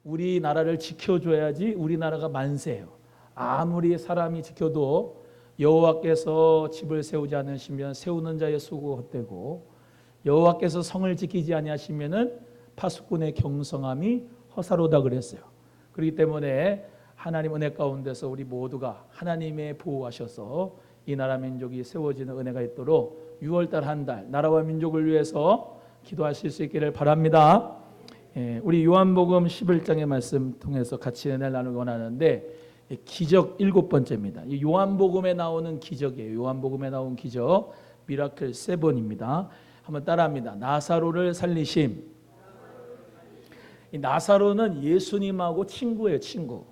우리나라를 지켜줘야지 우리나라가 만세예요. 아무리 사람이 지켜도 여호와께서 집을 세우지 않으시면 세우는 자의 수고 헛되고 여호와께서 성을 지키지 아니하시면은 파수꾼의 경성함이 허사로다 그랬어요. 그렇기 때문에 하나님 은혜 가운데서 우리 모두가 하나님의 보호하셔서 이 나라 민족이 세워지는 은혜가 있도록 6월달 한 달 나라와 민족을 위해서 기도하실 수 있기를 바랍니다. 우리 요한복음 11장의 말씀 통해서 같이 은혜를 나누기 원하는데 기적 7번째입니다. 이 요한복음에 나오는 기적이에요. 요한복음에 나온 기적 미라클 7입니다. 한번 따라합니다. 나사로를 살리심. 이 나사로는 예수님하고 친구예요. 친구.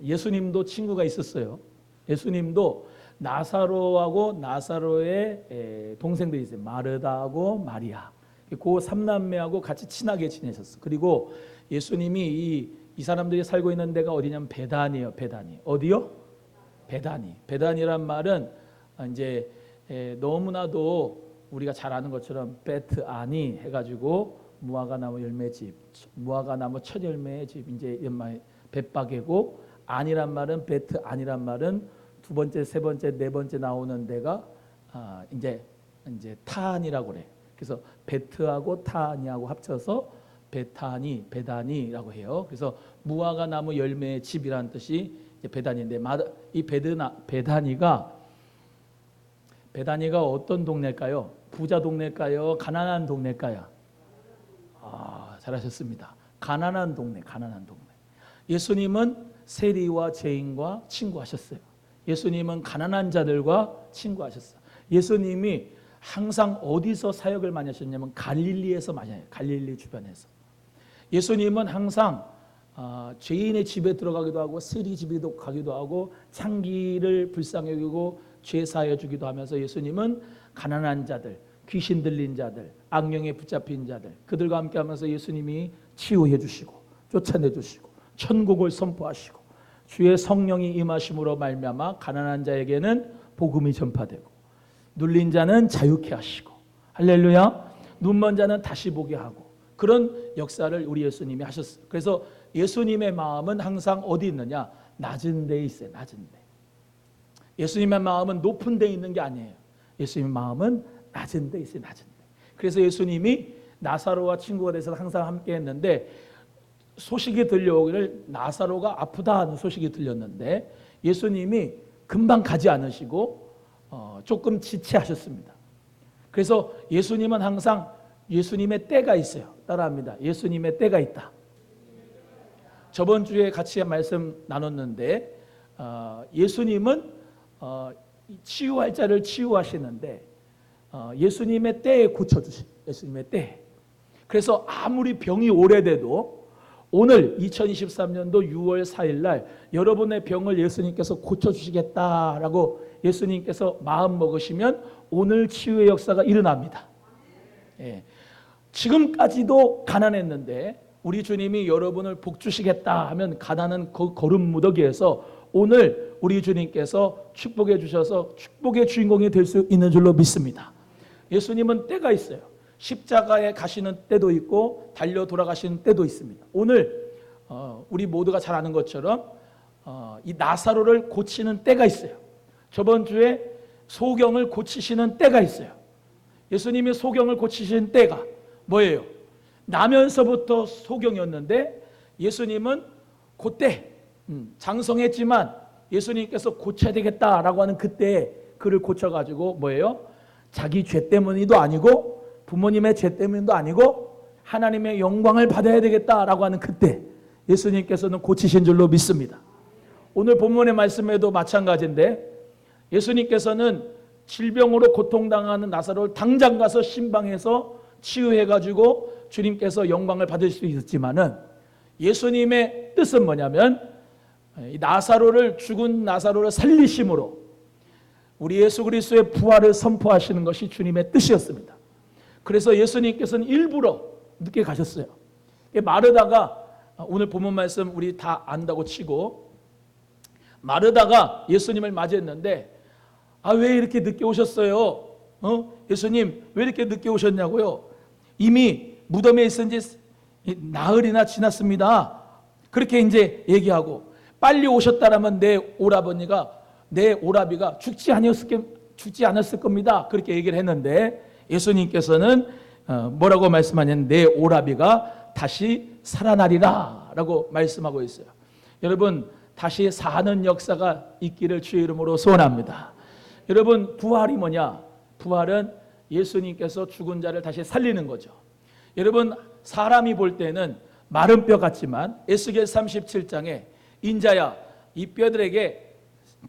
예수님도 친구가 있었어요. 예수님도 나사로하고 나사로의 동생들이 있어요. 마르다하고 마리아. 그 삼남매하고 같이 친하게 지내셨어요. 그리고 예수님이 이 사람들이 살고 있는 데가 어디냐면 베단이에요. 베단이. 어디요? 베단이. 베단이란 말은 이제 너무나도 우리가 잘 아는 것처럼 베트아니 해가지고 무화과나무 열매집, 무화과나무 첫 열매의 집, 이제 벳바게고 안이란 말은 베트아니란 말은 두 번째, 세 번째, 네 번째 나오는 데가 이제 타안이라고 그래. 그래서 베트하고 타안이하고 합쳐서 베타니, 베다니라고 해요. 그래서 무화과 나무 열매의 집이라는 뜻이 베다니인데 이 베다니가 어떤 동네일까요? 부자 동네일까요? 가난한 동네일까요? 잘하셨습니다. 가난한 동네. 예수님은 세리와 죄인과 친구하셨어요. 예수님은 가난한 자들과 친구하셨어요. 예수님이 항상 어디서 사역을 많이 하셨냐면 갈릴리에서 많이 해요. 갈릴리 주변에서. 예수님은 항상 죄인의 집에 들어가기도 하고 세리 집에도 가기도 하고 창기를 불쌍히 여기고 죄 사하여 주기도 하면서 예수님은 가난한 자들, 귀신 들린 자들, 악령에 붙잡힌 자들 그들과 함께 하면서 예수님이 치유해 주시고 쫓아내 주시고 천국을 선포하시고 주의 성령이 임하심으로 말미암아 가난한 자에게는 복음이 전파되고 눌린 자는 자유케 하시고 할렐루야. 눈먼 자는 다시 보게 하고 그런 역사를 우리 예수님이 하셨어요. 그래서 예수님의 마음은 항상 어디 있느냐? 낮은 데에 있어요. 낮은 데. 예수님의 마음은 높은 데에 있는 게 아니에요. 예수님의 마음은 낮은 데에 있어요. 낮은 데. 그래서 예수님이 나사로와 친구가 돼서 항상 함께 했는데 소식이 들려오기를 나사로가 아프다 하는 소식이 들렸는데 예수님이 금방 가지 않으시고 조금 지체하셨습니다. 그래서 예수님은 항상 예수님의 때가 있어요. 따라합니다. 예수님의 때가 있다. 저번 주에 같이 말씀 나눴는데 예수님은 치유할 자를 치유하시는데 예수님의 때에 고쳐주시. 예수님의 때. 그래서 아무리 병이 오래돼도 오늘 2023년도 6월 4일 날 여러분의 병을 예수님께서 고쳐주시겠다라고 예수님께서 마음 먹으시면 오늘 치유의 역사가 일어납니다. 예. 지금까지도 가난했는데 우리 주님이 여러분을 복 주시겠다 하면 가난은 거름 무더기에서 오늘 우리 주님께서 축복해 주셔서 축복의 주인공이 될 수 있는 줄로 믿습니다. 예수님은 때가 있어요. 십자가에 가시는 때도 있고 달려 돌아가시는 때도 있습니다. 오늘 우리 모두가 잘 아는 것처럼 이 나사로를 고치는 때가 있어요. 저번 주에 소경을 고치시는 때가 있어요. 예수님이 소경을 고치신 때가 뭐예요? 나면서부터 소경이었는데 예수님은 그때 장성했지만 예수님께서 고쳐야 되겠다라고 하는 그때에 그를 고쳐가지고 뭐예요? 자기 죄 때문이도 아니고 부모님의 죄 때문도 아니고 하나님의 영광을 받아야 되겠다라고 하는 그때 예수님께서는 고치신 줄로 믿습니다. 오늘 본문의 말씀에도 마찬가지인데 예수님께서는 질병으로 고통당하는 나사로를 당장 가서 신방해서 치유해가지고 주님께서 영광을 받을 수 있었지만은 예수님의 뜻은 뭐냐면 죽은 나사로를 살리심으로 우리 예수 그리스도의 부활을 선포하시는 것이 주님의 뜻이었습니다. 그래서 예수님께서는 일부러 늦게 가셨어요. 마르다가 오늘 본문 말씀 우리 다 안다고 치고 마르다가 예수님을 맞이했는데 왜 이렇게 늦게 오셨어요? 예수님 왜 이렇게 늦게 오셨냐고요? 이미 무덤에 있은 지 나흘이나 지났습니다. 그렇게 이제 얘기하고 빨리 오셨다라면 내 오라비가 죽지 않았을 겁니다. 그렇게 얘기를 했는데 예수님께서는 뭐라고 말씀하냐면 내 오라비가 다시 살아나리라 라고 말씀하고 있어요. 여러분, 다시 사는 역사가 있기를 주의 이름으로 소원합니다. 여러분, 부활이 뭐냐? 부활은 예수님께서 죽은 자를 다시 살리는 거죠. 여러분, 사람이 볼 때는 마른 뼈 같지만 에스겔 37장에 인자야 이 뼈들에게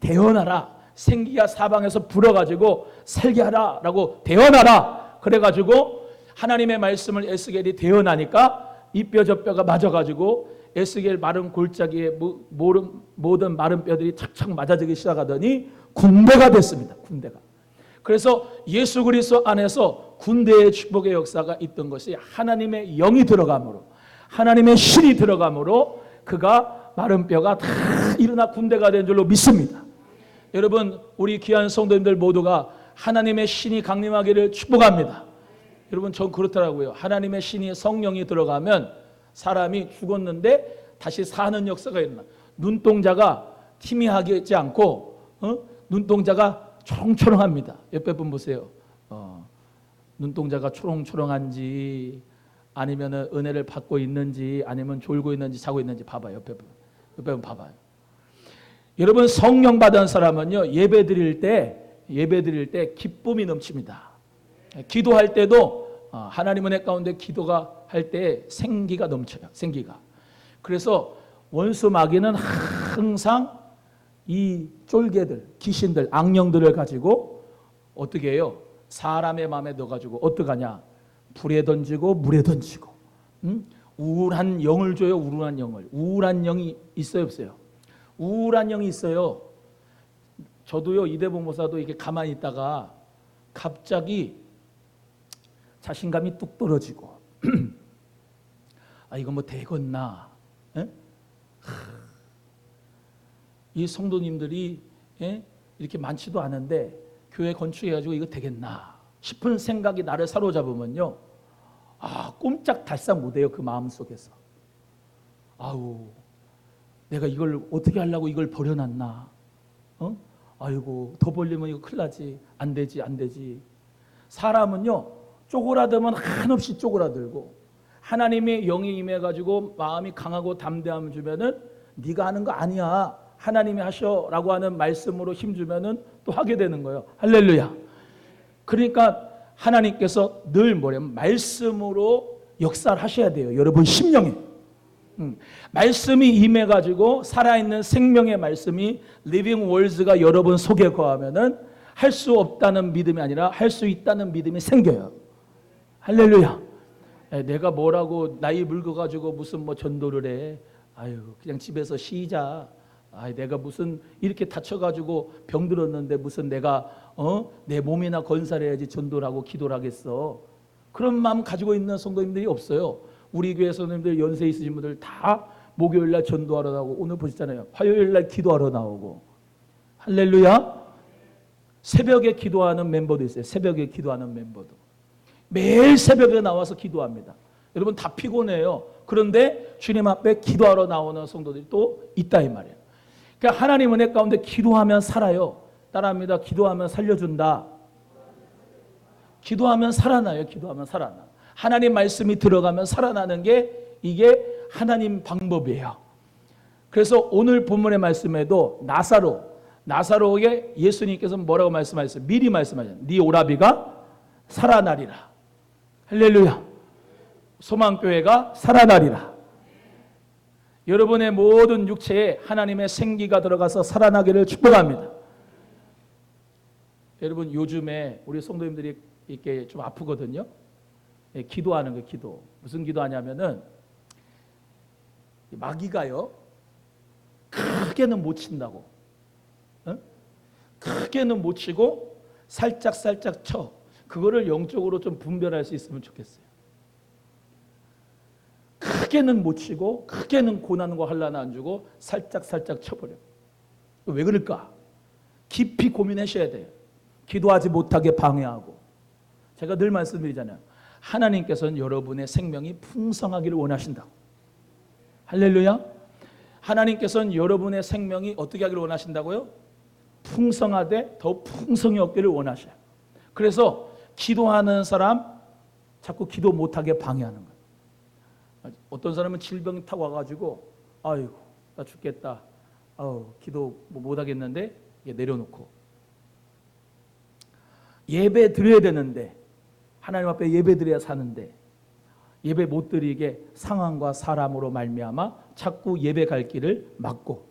대언하라, 생기가 사방에서 불어가지고 살게 하라 라고 대언하라. 그래가지고 하나님의 말씀을 에스겔이 대언하니까 이 뼈 저 뼈가 맞아가지고 에스겔 마른 골짜기에 모든 마른 뼈들이 착착 맞아지기 시작하더니 군대가 됐습니다. 군대가. 그래서 예수 그리스도 안에서 군대의 축복의 역사가 있던 것이 하나님의 영이 들어감으로, 하나님의 신이 들어감으로 그가 마른 뼈가 다 일어나 군대가 된 줄로 믿습니다. 여러분, 우리 귀한 성도님들 모두가 하나님의 신이 강림하기를 축복합니다. 여러분, 전 그렇더라고요. 하나님의 신이 성령이 들어가면 사람이 죽었는데 다시 사는 역사가 일어나. 눈동자가 희미하지 않고 눈동자가 초롱초롱합니다. 옆에 분 보세요. 눈동자가 초롱초롱한지 아니면 은혜를 받고 있는지 아니면 졸고 있는지 자고 있는지 봐봐요. 옆에 분 봐봐요. 여러분, 성령 받은 사람은요, 예배 드릴 때 기쁨이 넘칩니다. 기도할 때도 하나님 은혜 가운데 기도가 할 때 생기가 넘쳐요. 생기가. 그래서 원수 마귀는 항상 이 쫄개들, 귀신들, 악령들을 가지고 어떻게 해요? 사람의 마음에 넣어가지고 어떡하냐? 불에 던지고 물에 던지고, 우울한 영을 줘요. 우울한 영을. 우울한 영이 있어요, 없어요? 우울한 영이 있어요. 저도요, 이대봉 목사도 이렇게 가만히 있다가 갑자기 자신감이 뚝 떨어지고 아, 이거 뭐 되겠나? 이 성도님들이 이렇게 많지도 않은데 교회 건축해가지고 이거 되겠나 싶은 생각이 나를 사로잡으면요, 꼼짝달싹 못해요. 그 마음속에서. 아우, 내가 이걸 어떻게 하려고 이걸 버려놨나? 아이고, 더 벌리면 이거 큰일 나지. 안 되지. 사람은요, 쪼그라들면 한없이 쪼그라들고, 하나님의 영이 임해가지고 마음이 강하고 담대함을 주면은 네가 하는 거 아니야, 하나님이 하셔라고 하는 말씀으로 힘주면은 또 하게 되는 거예요. 할렐루야. 그러니까 하나님께서 늘 말씀으로 역사를 하셔야 돼요. 여러분 심령에. 말씀이 임해가지고 살아있는 생명의 말씀이 리빙 월즈가 여러분 속에 거하면은 할 수 없다는 믿음이 아니라 할 수 있다는 믿음이 생겨요. 할렐루야. 내가 뭐라고 나이 늙어가지고 무슨 전도를 해. 아유, 그냥 집에서 쉬자. 내가 무슨 이렇게 다쳐가지고 병들었는데 무슨 내가 내 몸이나 건살해야지 전도를 하고 기도를 하겠어. 그런 마음 가지고 있는 성도님들이 없어요. 우리 교회 성도님들 연세 있으신 분들 다 목요일날 전도하러 나오고, 오늘 보시잖아요, 화요일날 기도하러 나오고. 할렐루야. 새벽에 기도하는 멤버도 있어요. 새벽에 기도하는 멤버도 매일 새벽에 나와서 기도합니다. 여러분 다 피곤해요. 그런데 주님 앞에 기도하러 나오는 성도들이 또 있다 이 말이에요. 그러니까 하나님 은혜 가운데 기도하면 살아요. 따라합니다. 기도하면 살려준다. 기도하면 살아나요. 기도하면 살아나. 하나님 말씀이 들어가면 살아나는 게 이게 하나님 방법이에요. 그래서 오늘 본문의 말씀에도 나사로에게 예수님께서 뭐라고 말씀하셨어요? 미리 말씀하셨어요. 네 오라비가 살아나리라. 할렐루야. 소망교회가 살아나리라. 여러분의 모든 육체에 하나님의 생기가 들어가서 살아나기를 축복합니다. 여러분, 요즘에 우리 성도님들이 이렇게 좀 아프거든요. 기도하는 거예요. 기도. 무슨 기도하냐면은 마귀가요, 크게는 못 친다고. 크게는 못 치고 살짝 쳐. 그거를 영적으로 좀 분별할 수 있으면 좋겠어요. 크게는 못 치고 크게는 고난과 환난 안 주고 살짝 쳐버려. 왜 그럴까? 깊이 고민하셔야 돼요. 기도하지 못하게 방해하고. 제가 늘 말씀드리잖아요. 하나님께서는 여러분의 생명이 풍성하기를 원하신다고. 할렐루야. 하나님께서는 여러분의 생명이 어떻게 하기를 원하신다고요? 풍성하되 더 풍성히 얻기를 원하셔요. 그래서 기도하는 사람 자꾸 기도 못하게 방해하는 거예요. 어떤 사람은 질병이 타고 와가지고 아이고 나 죽겠다. 기도 못하겠는데 내려놓고 예배 드려야 되는데 하나님 앞에 예배 드려야 사는데 예배 못 드리게 상황과 사람으로 말미암아 자꾸 예배 갈 길을 막고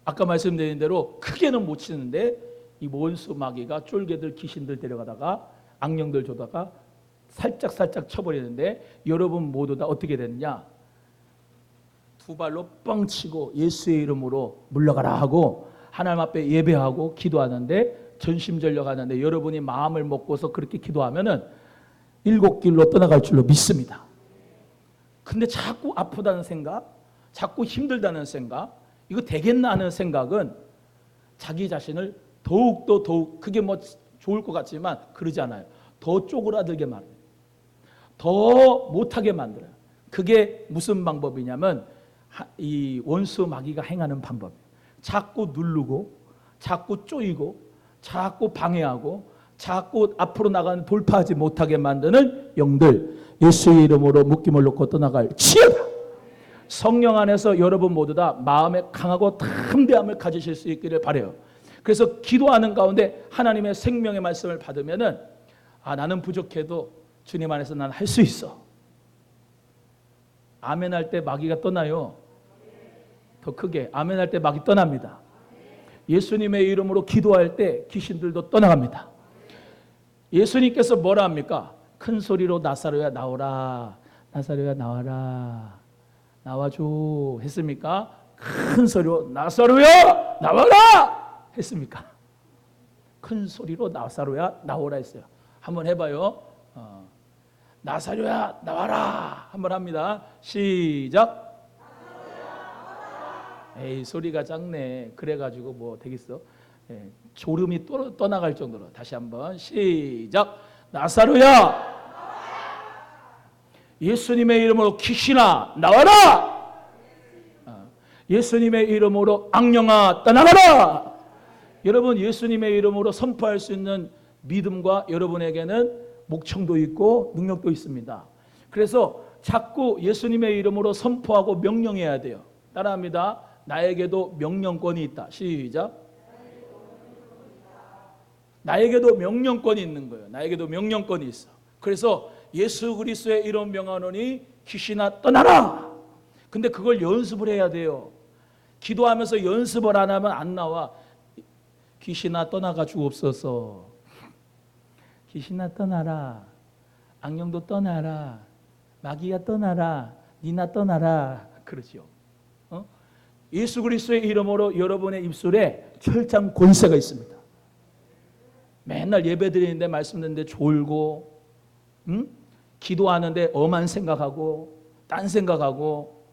아까 말씀드린 대로 크게는 못 치는데 이 원수 마귀가 쫄개들 귀신들 데려가다가 악령들 줘다가 살짝 쳐버리는데 여러분 모두 다 어떻게 됐냐? 두 발로 뻥 치고 예수의 이름으로 물러가라 하고 하나님 앞에 예배하고 기도하는데 전심전력하는데 여러분이 마음을 먹고서 그렇게 기도하면은 7길로 떠나갈 줄로 믿습니다. 근데 자꾸 아프다는 생각, 자꾸 힘들다는 생각, 이거 되겠나 하는 생각은 자기 자신을 더욱 그게 뭐 좋을 것 같지만 그러지 않아요. 더 쪼그라들게 만들어요. 더 못하게 만들어요. 그게 무슨 방법이냐면 이 원수 마귀가 행하는 방법이에요. 자꾸 누르고 자꾸 쪼이고 자꾸 방해하고 자꾸 앞으로 나가는 돌파하지 못하게 만드는 영들 예수의 이름으로 묶임을 놓고 떠나갈 지어다. 성령 안에서 여러분 모두 다 마음에 강하고 담대함을 가지실 수 있기를 바라요. 그래서 기도하는 가운데 하나님의 생명의 말씀을 받으면은 나는 부족해도 주님 안에서 난 할 수 있어. 아멘 할 때 마귀가 떠나요. 더 크게 아멘 할 때 마귀 떠납니다. 예수님의 이름으로 기도할 때 귀신들도 떠나갑니다. 예수님께서 뭐라 합니까? 큰 소리로 나사로야 나오라. 나사로야 나와라. 나와줘 했습니까? 큰 소리로 나사로야 나와라 했습니까? 큰 소리로 나사로야 나오라 했어요. 한번 해봐요. 나사로야 나와라 한번 합니다. 시작. 에이 소리가 작네. 그래가지고 뭐 되겠어? 졸음이 떠나갈 정도로 다시 한번 시작. 나사로야 예수님의 이름으로 귀신아 나와라. 예수님의 이름으로 악령아 떠나가라. 여러분 예수님의 이름으로 선포할 수 있는 믿음과 여러분에게는 목청도 있고 능력도 있습니다. 그래서 자꾸 예수님의 이름으로 선포하고 명령해야 돼요. 따라합니다. 나에게도 명령권이 있다. 시작. 나에게도 명령권이 있는 거예요. 나에게도 명령권이 있어. 그래서 예수 그리스도의 이름 명하노니 귀신아 떠나라. 근데 그걸 연습을 해야 돼요. 기도하면서 연습을 안 하면 안 나와. 귀신아 떠나가 주옵소서. 귀신아 떠나라. 악령도 떠나라. 마귀야 떠나라. 니나 떠나라. 그러지요. 예수 그리스도의 이름으로 여러분의 입술에 철장 권세가 있습니다. 맨날 예배 드리는데 말씀 듣는데 졸고 기도하는데 엄한 생각하고 딴 생각하고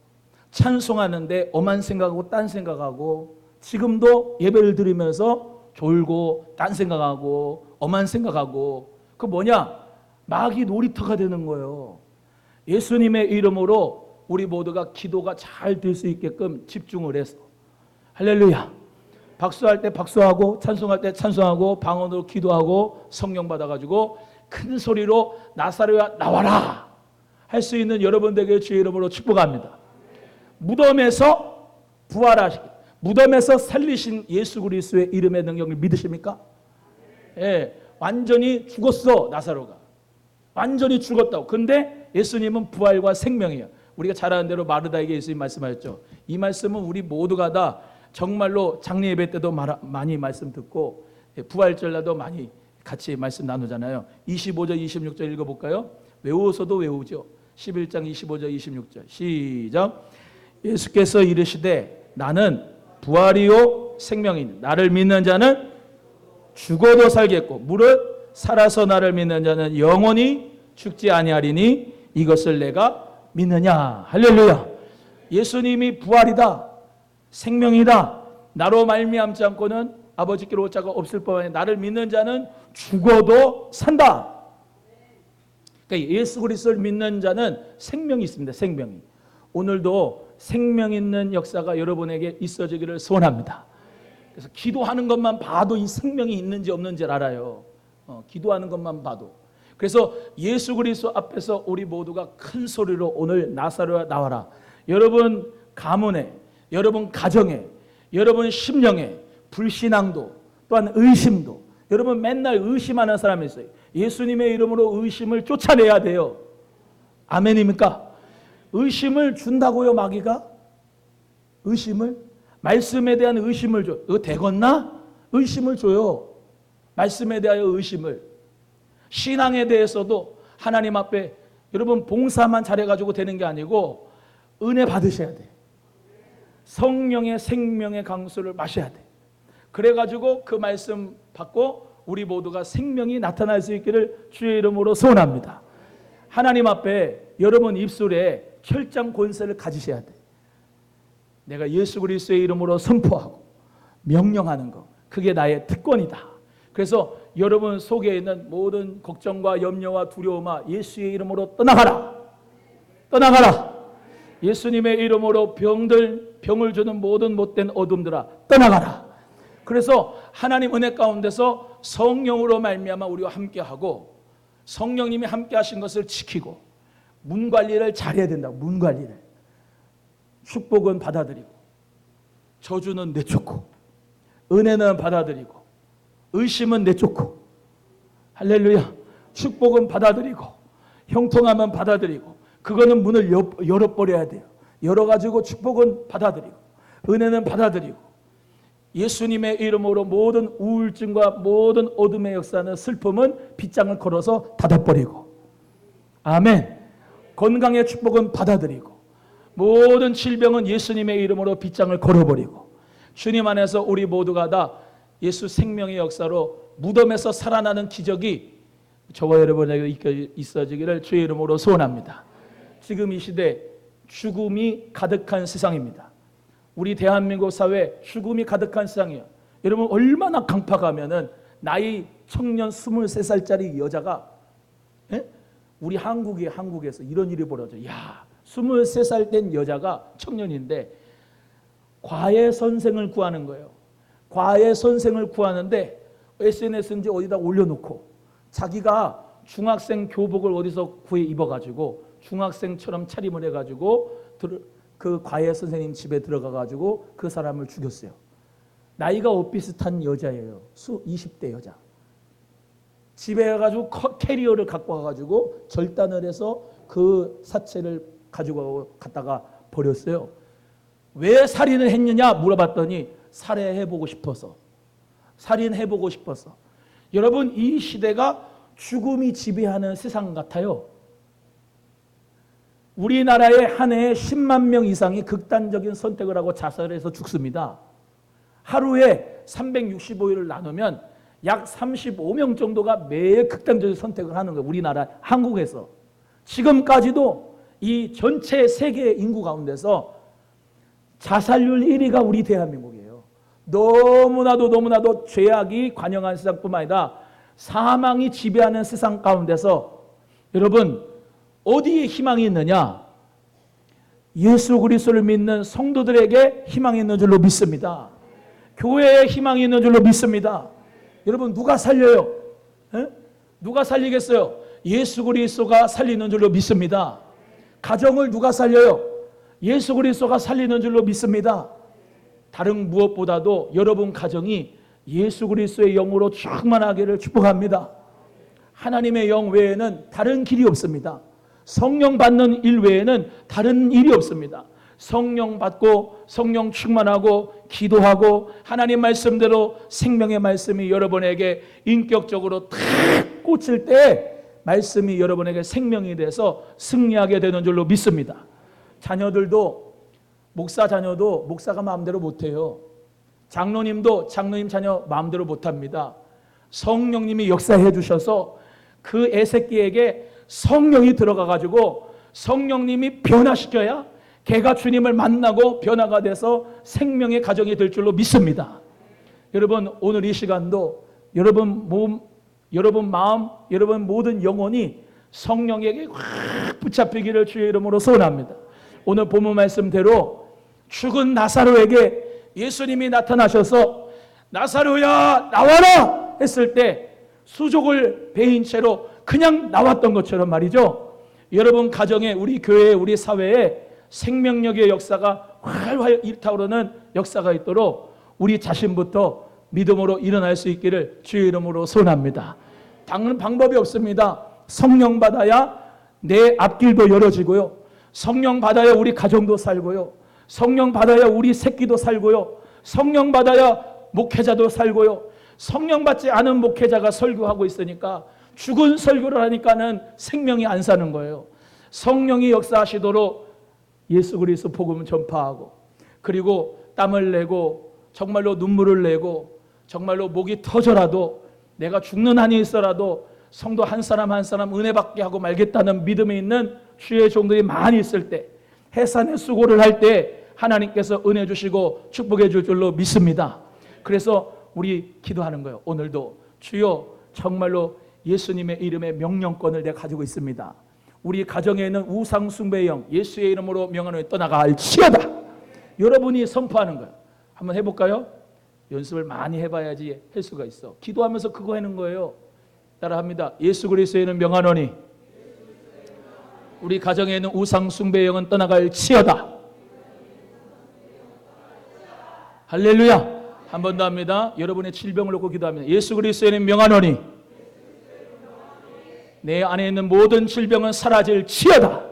찬송하는데 엄한 생각하고 딴 생각하고 지금도 예배를 드리면서 졸고 딴 생각하고 엄한 생각하고 그 뭐냐? 마귀 놀이터가 되는 거예요. 예수님의 이름으로 우리 모두가 기도가 잘 될 수 있게끔 집중을 해서 할렐루야. 박수할 때 박수하고 찬송할 때 찬송하고 방언으로 기도하고 성령 받아가지고 큰 소리로 나사로야 나와라 할 수 있는 여러분들에게 주의 이름으로 축복합니다. 무덤에서 부활하시기 무덤에서 살리신 예수 그리스도의 이름의 능력을 믿으십니까? 예, 완전히 죽었어. 나사로가 완전히 죽었다고. 근데 예수님은 부활과 생명이에요. 우리가 잘 아는 대로 마르다에게 예수님 말씀하셨죠. 이 말씀은 우리 모두가 다 정말로 장례 예배 때도 많이 말씀 듣고 부활절날도 많이 같이 말씀 나누잖아요. 25절 26절 읽어볼까요? 외워서도 외우죠. 11장 25절 26절 시작. 예수께서 이르시되 나는 부활이요 생명이니 나를 믿는 자는 죽어도 살겠고 무릇 살아서 나를 믿는 자는 영원히 죽지 아니하리니 이것을 내가 믿느냐. 할렐루야. 예수님이 부활이다. 생명이다. 나로 말미암지 않고는 아버지께로 올 자가 없을 뿐 아니라 나를 믿는 자는 죽어도 산다. 그러니까 예수 그리스도를 믿는 자는 생명이 있습니다. 생명이. 오늘도 생명 있는 역사가 여러분에게 있어지기를 소원합니다. 그래서 기도하는 것만 봐도 이 생명이 있는지 없는지를 알아요. 기도하는 것만 봐도. 그래서 예수 그리스도 앞에서 우리 모두가 큰 소리로 오늘 나사로야 나와라. 여러분 가문에, 여러분 가정에, 여러분 심령에 불신앙도 또한 의심도, 여러분 맨날 의심하는 사람이 있어요. 예수님의 이름으로 의심을 쫓아내야 돼요. 아멘입니까? 의심을 준다고요, 마귀가? 의심을? 말씀에 대한 의심을 줘. 이거 되겠나? 의심을 줘요. 말씀에 대하여 의심을. 신앙에 대해서도 하나님 앞에 여러분 봉사만 잘해가지고 되는 게 아니고 은혜 받으셔야 돼. 성령의 생명의 강수를 마셔야 돼. 그래가지고 그 말씀 받고 우리 모두가 생명이 나타날 수 있기를 주의 이름으로 소원합니다. 하나님 앞에 여러분 입술에 철장 권세를 가지셔야 돼. 내가 예수 그리스도의 이름으로 선포하고 명령하는 것, 그게 나의 특권이다. 그래서 여러분 속에 있는 모든 걱정과 염려와 두려움아 예수의 이름으로 떠나가라. 떠나가라. 예수님의 이름으로 병을 주는 모든 못된 어둠들아 떠나가라. 그래서 하나님 은혜 가운데서 성령으로 말미암아 우리와 함께하고 성령님이 함께하신 것을 지키고 문 관리를 잘해야 된다. 문 관리를. 축복은 받아들이고 저주는 내쫓고 은혜는 받아들이고 의심은 내쫓고 할렐루야. 축복은 받아들이고 형통함은 받아들이고 그거는 문을 열어버려야 돼요. 열어가지고 축복은 받아들이고 은혜는 받아들이고 예수님의 이름으로 모든 우울증과 모든 어둠의 역사는 슬픔은 빗장을 걸어서 닫아버리고 아멘. 건강의 축복은 받아들이고 모든 질병은 예수님의 이름으로 빗장을 걸어버리고 주님 안에서 우리 모두가 다 예수 생명의 역사로 무덤에서 살아나는 기적이 저와 여러분에게 있어지기를 주의 이름으로 소원합니다. 지금 이 시대 죽음이 가득한 세상입니다. 우리 대한민국 사회 죽음이 가득한 세상이에요. 여러분 얼마나 강팍하면은 나이 청년 23살짜리 여자가 우리 한국에서 이런 일이 벌어져. 야, 23살 된 여자가 청년인데 과외 선생을 구하는 거예요. 과외 선생을 구하는데 SNS인지 어디다 올려놓고 자기가 중학생 교복을 어디서 구해 입어가지고 중학생처럼 차림을 해가지고 그 과외 선생님 집에 들어가가지고 그 사람을 죽였어요. 나이가 비슷한 여자예요. 20대 여자. 집에 가가지고 캐리어를 갖고 와가지고 절단을 해서 그 사체를 가지고 갔다가 버렸어요. 왜 살인을 했느냐 물어봤더니 살해해보고 싶어서. 살인해보고 싶어서. 여러분 이 시대가 죽음이 지배하는 세상 같아요. 우리나라에 한 해에 10만 명 이상이 극단적인 선택을 하고 자살해서 죽습니다. 하루에 365일을 나누면 약 35명 정도가 매일 극단적인 선택을 하는 거예요. 우리나라 한국에서. 지금까지도 이 전체 세계 인구 가운데서 자살률 1위가 우리 대한민국이에요. 너무나도 죄악이 관영한 세상뿐만 아니라 사망이 지배하는 세상 가운데서 여러분 어디에 희망이 있느냐? 예수 그리스도를 믿는 성도들에게 희망이 있는 줄로 믿습니다. 교회에 희망이 있는 줄로 믿습니다. 여러분 누가 살려요? 누가 살리겠어요? 예수 그리스도가 살리는 줄로 믿습니다. 가정을 누가 살려요? 예수 그리스도가 살리는 줄로 믿습니다. 다른 무엇보다도 여러분 가정이 예수 그리스도의 영으로 충만하기를 축복합니다. 하나님의 영 외에는 다른 길이 없습니다. 성령 받는 일 외에는 다른 일이 없습니다. 성령 받고 성령 충만하고 기도하고 하나님 말씀대로 생명의 말씀이 여러분에게 인격적으로 탁 꽂힐 때 말씀이 여러분에게 생명이 돼서 승리하게 되는 줄로 믿습니다. 자녀들도 목사 자녀도 목사가 마음대로 못해요. 장로님도 장로님 자녀 마음대로 못합니다. 성령님이 역사해 주셔서 그 애새끼에게 성령이 들어가가지고 성령님이 변화시켜야 걔가 주님을 만나고 변화가 돼서 생명의 가정이 될 줄로 믿습니다. 여러분 오늘 이 시간도 여러분 몸, 여러분 마음, 여러분 모든 영혼이 성령에게 확 붙잡히기를 주의 이름으로 소원합니다. 오늘 본문 말씀대로 죽은 나사로에게 예수님이 나타나셔서 나사로야 나와라 했을 때 수족을 베인 채로 그냥 나왔던 것처럼 말이죠. 여러분 가정에, 우리 교회에, 우리 사회에 생명력의 역사가 활활 일타오르는 역사가 있도록 우리 자신부터 믿음으로 일어날 수 있기를 주의 이름으로 소원합니다. 다른 방법이 없습니다. 성령 받아야 내 앞길도 열어지고요. 성령 받아야 우리 가정도 살고요. 성령 받아야 우리 새끼도 살고요. 성령 받아야 목회자도 살고요. 성령 받지 않은 목회자가 설교하고 있으니까 죽은 설교를 하니까는 생명이 안 사는 거예요. 성령이 역사하시도록 예수 그리스도 복음을 전파하고, 그리고 땀을 내고 정말로 눈물을 내고 정말로 목이 터져라도 내가 죽는 한이 있어라도 성도 한 사람 한 사람 은혜 받게 하고 말겠다는 믿음이 있는 주의 종들이 많이 있을 때, 해산의 수고를 할 때 하나님께서 은혜 주시고 축복해 줄 줄로 믿습니다. 그래서 우리 기도하는 거예요. 오늘도 주여 정말로 예수님의 이름의 명령권을 내가 가지고 있습니다. 우리 가정에 있는 우상 숭배의 영 예수의 이름으로 명하노니 떠나갈지어다. 여러분이 선포하는 거예요. 한번 해볼까요? 연습을 많이 해봐야지 할 수가 있어. 기도하면서 그거 하는 거예요. 따라합니다. 예수 그리스도의 이름 명하노니 우리 가정에 있는 우상 숭배의 영은 떠나갈지어다. 할렐루야. 한 번 더 합니다. 여러분의 질병을 놓고 기도합니다. 예수 그리스도의 이름 명하노니 내 안에 있는 모든 질병은 사라질지어다.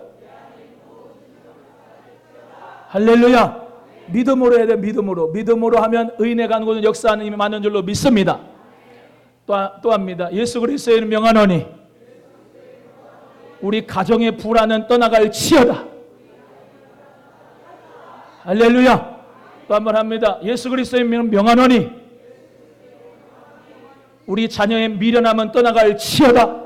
할렐루야. 믿음으로 해야 돼. 믿음으로 하면 의인의 간구는 역사하는 힘이 많은 줄로 믿습니다. 또 합니다. 예수 그리스도의 이름 명하노니 우리 가정의 불안은 떠나갈지어다. 할렐루야. 또 한 번 합니다. 예수 그리스도의 이름 명하노니 우리 자녀의 미련함은 떠나갈지어다.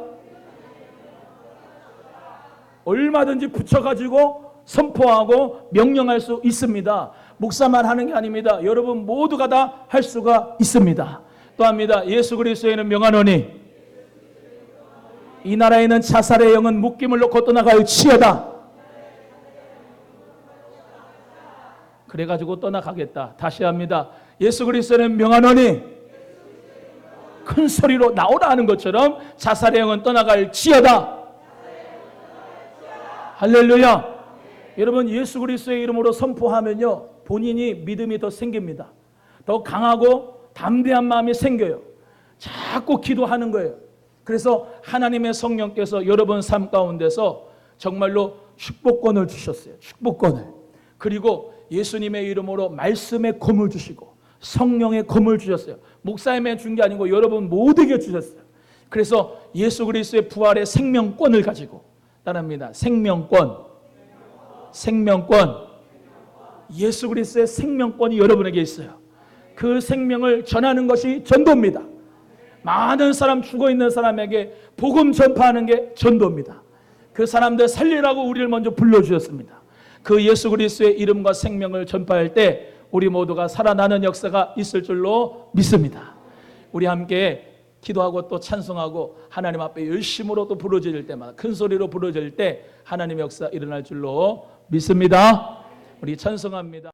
얼마든지 붙여가지고 선포하고 명령할 수 있습니다. 목사만 하는 게 아닙니다. 여러분 모두가 다 할 수가 있습니다. 또 합니다. 예수 그리스도의 이름 명하노니 이 나라에 있는 자살의 영은 묶임을 놓고 떠나갈지어다. 그래가지고 떠나가겠다. 다시 합니다. 예수 그리스도의 이름 명하노니 큰 소리로 나오라 하는 것처럼 자살의 영은 떠나갈지어다. 할렐루야. 여러분 예수 그리스도의 이름으로 선포하면요 본인이 믿음이 더 생깁니다. 더 강하고 담대한 마음이 생겨요. 자꾸 기도하는 거예요. 그래서 하나님의 성령께서 여러분 삶 가운데서 정말로 축복권을 주셨어요. 축복권을. 그리고 예수님의 이름으로 말씀의 검을 주시고 성령의 검을 주셨어요. 목사님의 준 게 아니고 여러분 모두에게 주셨어요. 그래서 예수 그리스도의 부활의 생명권을 가지고 따릅니다. 생명권. 예수 그리스도의 생명권이 여러분에게 있어요. 그 생명을 전하는 것이 전도입니다. 많은 사람 죽어있는 사람에게 복음 전파하는 게 전도입니다. 그 사람들 살리라고 우리를 먼저 불러주셨습니다. 그 예수 그리스도의 이름과 생명을 전파할 때 우리 모두가 살아나는 역사가 있을 줄로 믿습니다. 우리 함께 기도하고 또 찬송하고 하나님 앞에 열심으로 또 부르짖을 때마다 큰 소리로 부르짖을 때 하나님의 역사 일어날 줄로 믿습니다. 우리 찬송합니다.